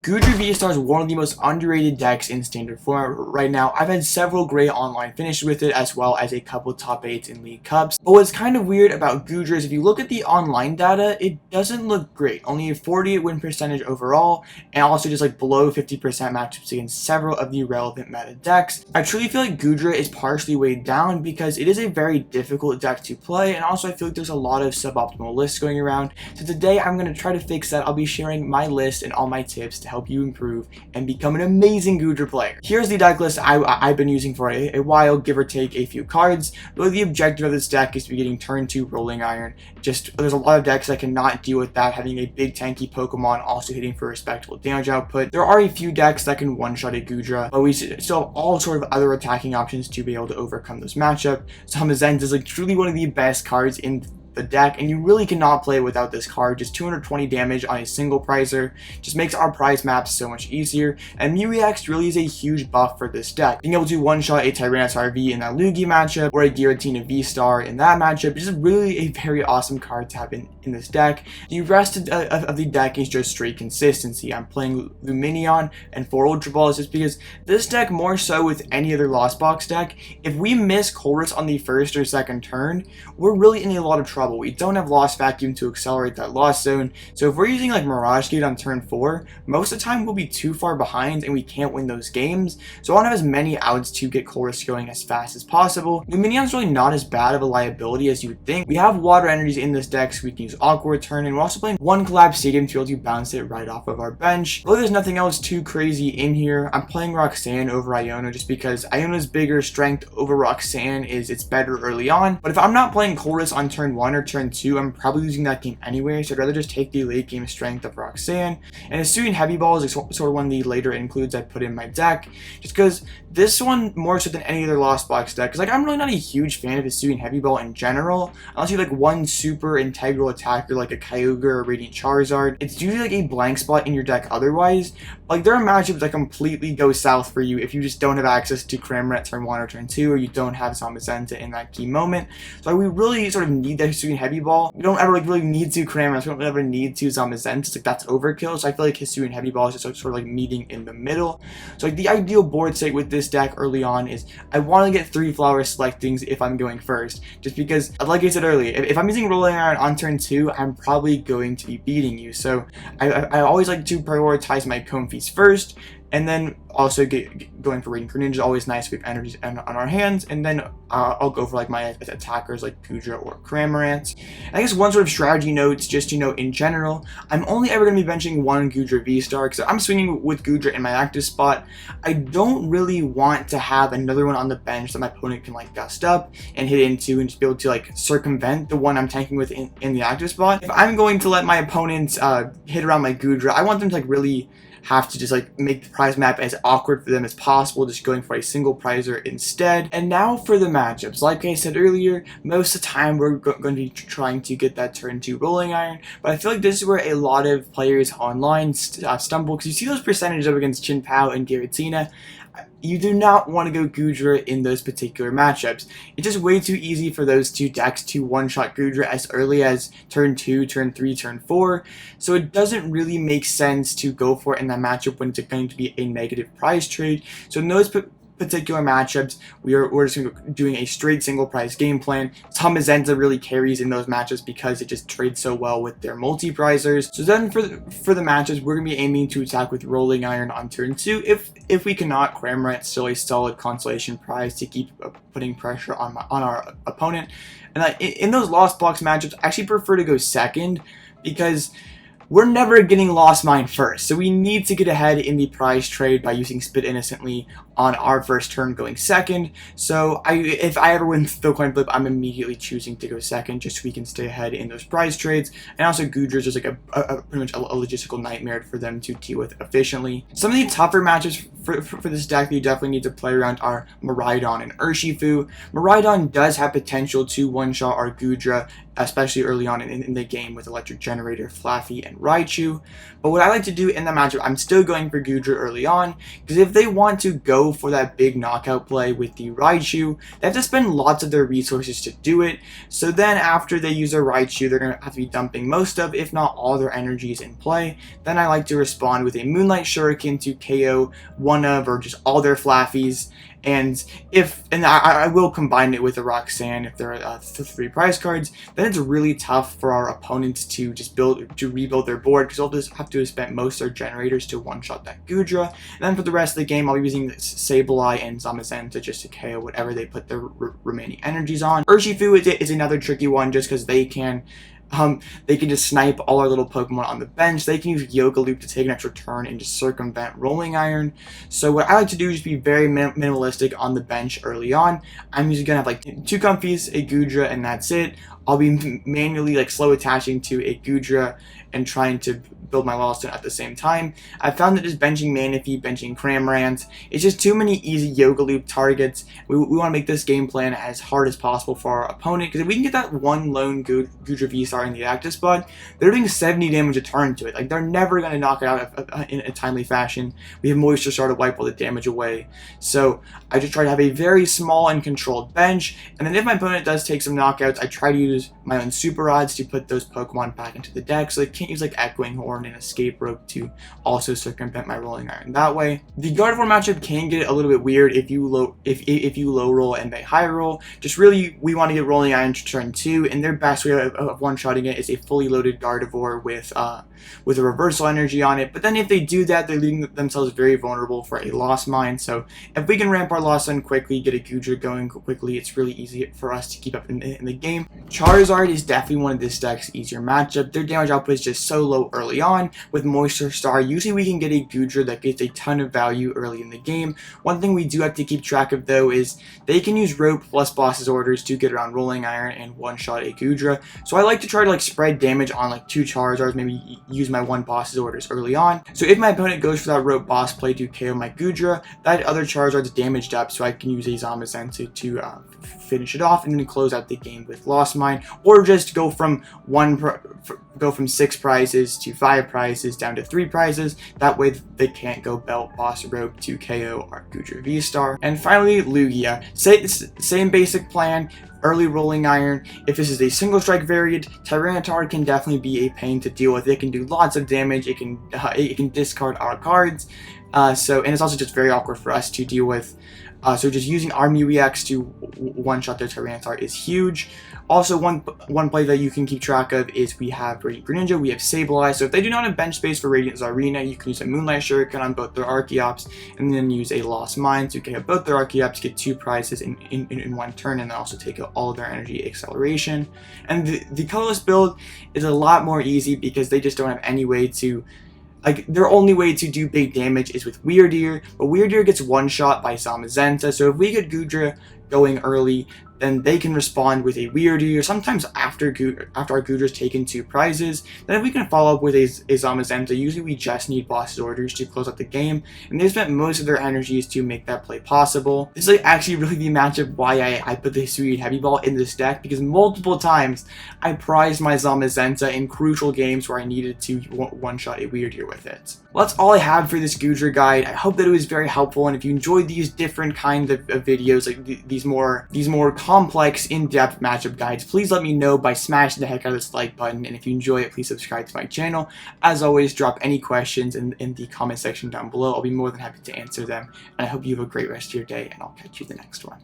Goodra VSTAR is one of the most underrated decks in standard format right now. I've had several great online finishes with it, as well as a couple top 8s in League Cups. But what's kind of weird about Goodra is if you look at the online data, it doesn't look great. Only a 48 win percentage overall, and also just like below 50% matchups against several of the relevant meta decks. I truly feel like Goodra is partially weighed down because it is a very difficult deck to play, and also I feel like there's a lot of suboptimal lists going around. So today I'm going to try to fix that. I'll be sharing my list and all my tips to help you improve and become an amazing Goodra player. Here's the deck list I've been using for a while, give or take a few cards. Really, the objective of this deck is to be getting turn 2 Rolling Iron. Just there's a lot of decks that cannot deal with that, having a big tanky Pokemon also hitting for respectable damage output. There are a few decks that can one-shot a Goodra, but we still have all sort of other attacking options to be able to overcome this matchup. Zamazenta is like truly one of the best cards in the deck, and you really cannot play without this card. Just 220 damage on a single prizer just makes our prize maps so much easier, and Mirage really is a huge buff for this deck. Being able to one-shot a Tyranitar V in that Lugia matchup, or a Giratina V-Star in that matchup is really a very awesome card to have in this deck. The rest of the deck is just straight consistency. I'm playing Lumineon and 4 Ultra Balls just because this deck, more so with any other Lost Box deck, if we miss Colress on the first or second turn, we're really in a lot of trouble. We don't have Lost Vacuum to accelerate that Lost Zone, so if we're using like Mirage Gate on turn 4, most of the time we'll be too far behind and we can't win those games. So I want to have as many outs to get Colress going as fast as possible. Lumineon's really not as bad of a liability as you would think. We have water energies in this deck, so we can use Aqua Return, and we're also playing one Collapsed Stadium to be able to bounce it right off of our bench. Really, there's nothing else too crazy in here. I'm playing Roxanne over Iona just because Iona's bigger strength over Roxanne is it's better early on. But if I'm not playing Colress on turn 1 or turn 2, I'm probably losing that game anyway, so I'd rather just take the late game strength of Roxanne. And Hisuian Heavy Ball is sort of one of the later includes I put in my deck, just because this one, more so than any other Lost Box deck, because like I'm really not a huge fan of Hisuian Heavy Ball in general, unless you have like one super integral attacker like a Kyogre or Radiant Charizard. It's usually like a blank spot in your deck otherwise. Like there are matchups that completely go south for you if you just don't have access to Cramorant turn 1 or turn 2, or you don't have Zamazenta in that key moment. So we really sort of need that Hisuian Heavy Ball. We don't ever like really need to Cramorant, we don't ever need to Zamazenta. It's like that's overkill. So I feel like Hisuian Heavy Ball is just sort of like meeting in the middle. So like the ideal board state with this deck early on is I want to get 3 flower selectings if I'm going first, just because like I said earlier, if I'm using Rolling Iron on turn 2, I'm probably going to be beating you. So I always like to prioritize my Comfeys first, and then also going for Radiant Greninja is always nice. We have energies on our hands, and then I'll go for like my attackers like Goodra or Cramorant. And I guess one sort of strategy notes, just in general, I'm only ever going to be benching one Goodra VSTAR because I'm swinging with Goodra in my active spot. I don't really want to have another one on the bench that my opponent can like gust up and hit into and just be able to like circumvent the one I'm tanking with in the active spot. If I'm going to let my opponents hit around my Goodra, I want them to like really have to just like make the prize map as awkward for them as possible, just going for a single prizer instead. And now for the matchups. Like I said earlier, most of the time we're going to be trying to get that turn 2 Rolling Iron, but I feel like this is where a lot of players online stumble, because you see those percentages up against Chin Pao and Giratina. You do not want to go Goodra in those particular matchups. It's just way too easy for those two decks to one-shot Goodra as early as turn 2, turn 3, turn 4. So it doesn't really make sense to go for it in that matchup when it's going to be a negative prize trade. So in those particular matchups, we're just doing a straight single prize game plan. Zamazenta really carries in those matchups because it just trades so well with their multi-prizers. So then for the matchups, we're going to be aiming to attack with Rolling Iron on turn 2. If we cannot, Cramorant still a solid consolation prize to keep putting pressure on our opponent. And in those Lost Box matchups, I actually prefer to go second because we're never getting Lost Mine first, so we need to get ahead in the prize trade by using Spit Innocently on our first turn going second. So if I ever win the coin flip, I'm immediately choosing to go second just so we can stay ahead in those prize trades. And also Goodra is just like pretty much a logistical nightmare for them to deal with efficiently. Some of the tougher matches for this deck that you definitely need to play around are Miraidon and Urshifu. Miraidon does have potential to one-shot our Goodra especially early on in the game with Electric Generator, Flaffy, and Raichu. But what I like to do in the matchup, I'm still going for Goodra early on, because if they want to go for that big knockout play with the Raichu, they have to spend lots of their resources to do it. So then after they use their Raichu, they're going to have to be dumping most of, if not all, their energies in play. Then I like to respond with a Moonlight Shuriken to KO one of or just all their Flaffies. And I will combine it with a Roxanne if there are 3 prize cards. Then it's really tough for our opponents to just rebuild their board, because they'll just have to have spent most of their generators to one-shot that Goodra. And then for the rest of the game, I'll be using Sableye and Zamazenta just to KO whatever they put their remaining energies on. Urshifu is another tricky one, just because they can just snipe all our little Pokemon on the bench. They can use Yoga Loop to take an extra turn and just circumvent Rolling Iron. So what I like to do is just be very minimalistic on the bench early on. I'm usually going to have like 2 Comfeys, a Goodra, and that's it. I'll be manually like slow attaching to a Goodra and trying to build my Lawstone at the same time. I found that just benching Manaphy, benching Cramorant, it's just too many easy Yoga Loop targets. We want to make this game plan as hard as possible for our opponent, because if we can get that one lone Goodra V-Star in the active spot, they're doing 70 damage a turn to it. Like, they're never going to knock it out in a timely fashion. We have Moisture Star to wipe all the damage away. So I just try to have a very small and controlled bench, and then if my opponent does take some knockouts, I try to use my own Super Rods to put those Pokemon back into the deck, so they can't use like Echoing Horn and Escape Rope to also circumvent my Rolling Iron that way. The Gardevoir matchup can get a little bit weird if you low roll and they high roll. Just really, we want to get Rolling Iron to turn 2, and their best way of one-shotting it is a fully loaded Gardevoir with a reversal energy on it. But then if they do that, they're leaving themselves very vulnerable for a Lost Mine. So if we can ramp our Lost Mine quickly, get a Goodra going quickly, it's really easy for us to keep up in the game. Charizard is definitely one of this deck's easier matchup. Their damage output is just so low early on. With Moisture Star, usually we can get a Goodra that gets a ton of value early in the game. One thing we do have to keep track of though is they can use Rope plus Boss's Orders to get around Rolling Iron and one-shot a Goodra. So I like to try to like spread damage on like 2 Charizards, maybe use my 1 Boss's Orders early on. So if my opponent goes for that Rope Boss play to KO my Goodra, that other Charizard's damaged up, so I can use a Zamazenta to finish it off and then close out the game with Lost Mine, or just go from 6 prizes to 5 prizes down to 3 prizes. That way they can't go Belt Boss Rope to KO our Goodra V-Star. And finally, Lugia. Same basic plan. Early Rolling Iron. If this is a single strike variant, Tyranitar can definitely be a pain to deal with. It can do lots of damage. It can discard our cards. And it's also just very awkward for us to deal with. So just using our Mew EX to one-shot their Tyranitar is huge. Also, one play that you can keep track of is we have Radiant Greninja, we have Sableye. So if they do not have bench space for Radiant Zarina, you can use a Moonlight Shuriken on both their Archeops, and then use a Lost Mine to get both their Archeops, get 2 prizes in one turn, and then also take out all of their energy acceleration. And the colorless build is a lot more easy because they just don't have any way to... Like, their only way to do big damage is with Weirdeer, but Weirdeer gets one-shot by Zamazenta, so if we get Goodra going early, then they can respond with a Weirdeer, sometimes after our Goodra's taken 2 prizes. Then if we can follow up with a Zamazenta, usually we just need Boss's Orders to close out the game, and they spent most of their energies to make that play possible. This is actually really the matchup why I put the Hisuian Heavy Ball in this deck, because multiple times I prized my Zamazenta in crucial games where I needed to one-shot a Weirdeer with it. Well, that's all I have for this Goodra guide. I hope that it was very helpful, and if you enjoyed these different kinds of videos, like these more complex, in-depth matchup guides, please let me know by smashing the heck out of this like button, and if you enjoy it, please subscribe to my channel. As always, drop any questions in the comment section down below. I'll be more than happy to answer them, and I hope you have a great rest of your day, and I'll catch you in the next one.